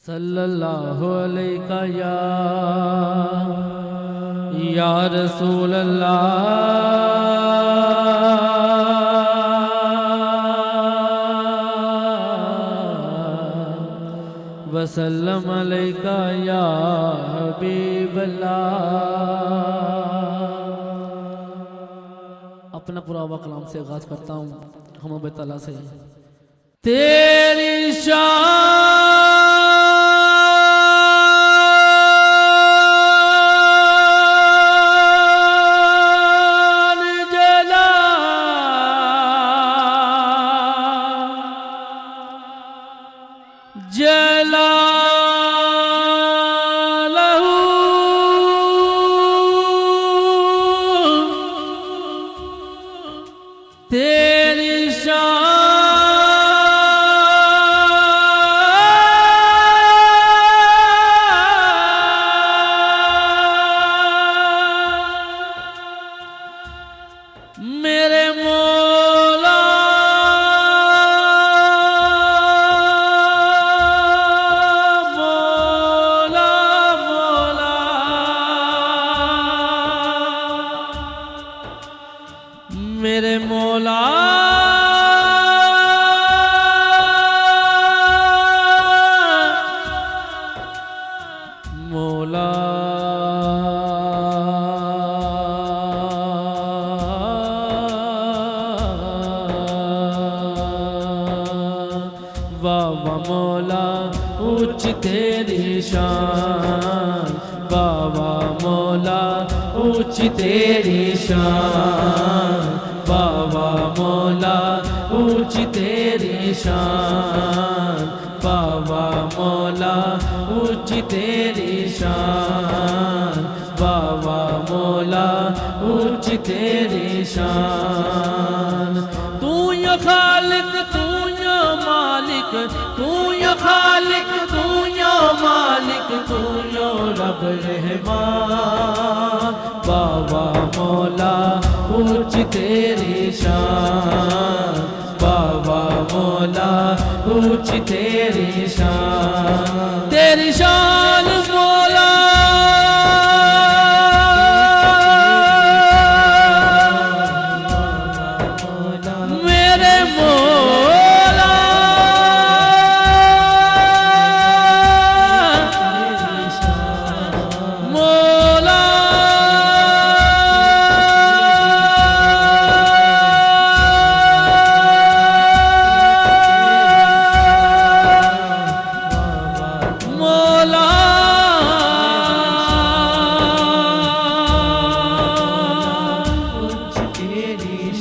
सल्लल्लाहु अलैका या रसूल अल्लाह वसल्लम अलैका या हबीब अल्लाह। अपना पूरा कलाम से आगाज करता हूँ हम तआला से। तेरी शान जला जला तेरी मेरे मौला मौला मौला मेरे मौला मौला बाबा मौला ऊंच तेरी शान, बाबा मौला ऊंच तेरी शान, बाबा मौला ऊंच तेरी शान, बाबा मौला ऊंच तेरी शान, बाबा मौला ऊंच तेरी शान। तू या खालिक तू या मालिक, तू या खालिक तू या मालिक, तू या रब रहमान, बाबा मौला ऊंच तेरी शान, बाबा मौला ऊंच तेरी शान। तेरी शान मौला मेरे मौला मौला मौला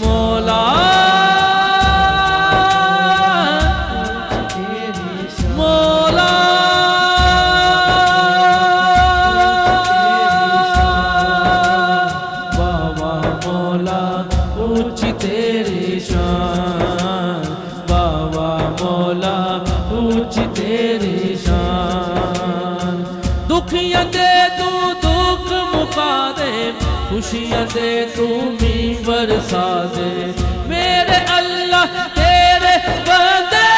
मौला मौला बाबा मौला ऊंच तेरी शान, बाबा मौला ऊंच तेरी शान। दुखियां दे तू दुख मुका दे, खुशियां दे तू मी बरसा दे, मेरे अल्लाह तेरे बंदे,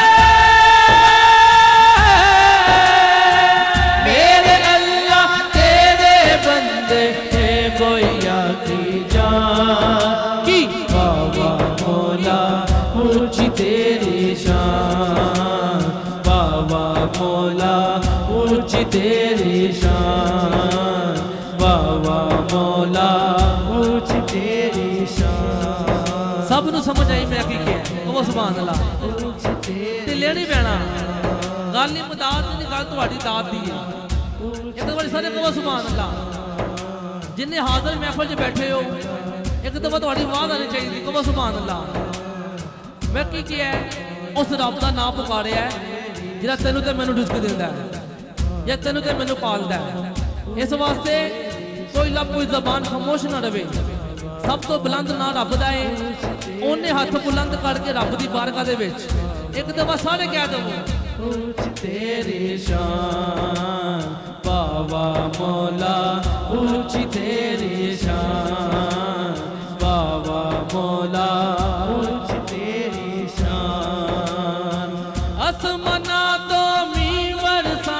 मेरे अल्लाह तेरे बंदे है गोया की जान की। बाबा मौला ऊंच तेरी शान, बाबा मौला ऊंच तेरी शान, बाबा मौला ऊंच तेरी शान। सब नू समझ आई मैं की क्या वो सुभान अल्लाह ते लेनी पैना गल नहीं मदाद नहीं गल तुम्हारी दात दी है। एक बार सारे कहो सुभान अल्लाह। जिन्हें हाजिर महफिल च बैठे हो एक दफा तुम्हारी आवाज आनी चाहिए कहो सुभान अल्लाह। मैं की किया उस रब का नाम पुकारिया जिहड़ा तेनू ते मैनू रिज़्क दिंदा है या तेनू ते मैनू पालदा है। इस वास्ते कोई लब कोई जबान खामोश ना रहे। सब तो बुलंद ना रब दा है, उन्हें हाथ बुलंद करके रब दी बारगाह दे विच एक दफा सारे कह दो ऊंच तेरी शान, बाबा मौला ऊंच तेरी शान, बाबा मौला ऊंच तेरी शान। आसमाना तो मी बरसा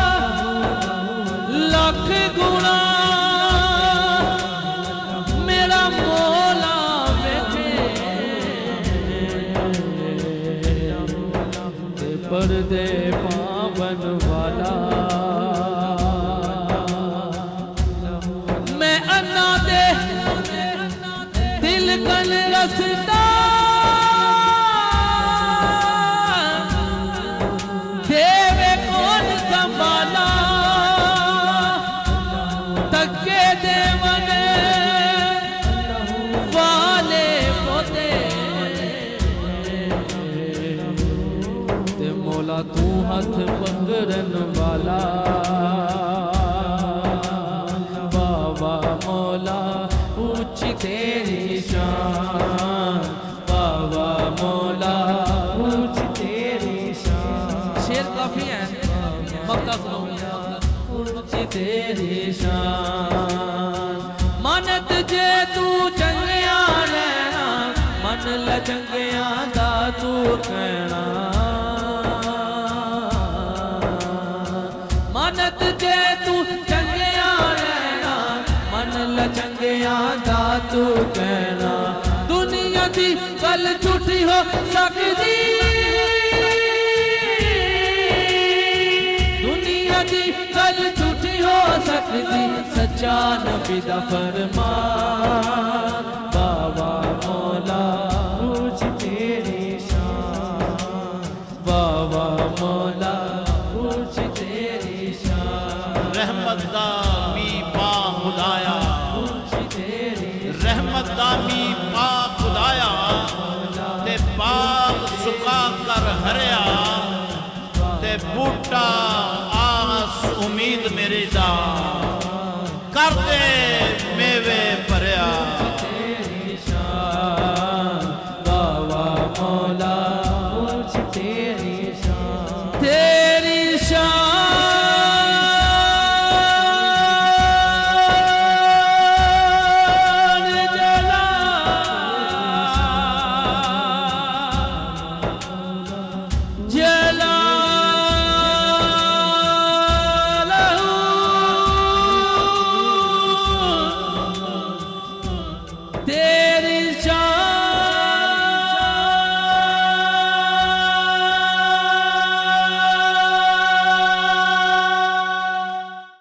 पावन वाला मैं अन्ना दे दिल कल रसदा देवे कौन संभाला तके देवन वाले पोते ते मौला तू हाथ पकड़न वाला बाबा मौला ऊंची तेरी शान बाबा मौला ऊंची तेरी शान शेर काफी है मक्का सुनो ऊंची तेरी शान मनत जे तू चंगिया रहना मन ल चंगिया दा तू कहना मनत जे तू चंगिया रहना मन ल चंगिया दा तू कहना दुनिया दी गल झूठी हो सकदी दुनिया दी गल झूठी हो सकदी सच्चा नबी दा फरमान बाबा मौला ऊंची तेरी शान बाबा मौला ऊंची तेरी शान रहमत दा मी पा खुदाया ऊंची तेरी रहमत दा मी पा खुदाया ते बाग सुका कर हरिया ते बूटा आस उम्मीद मेरी दा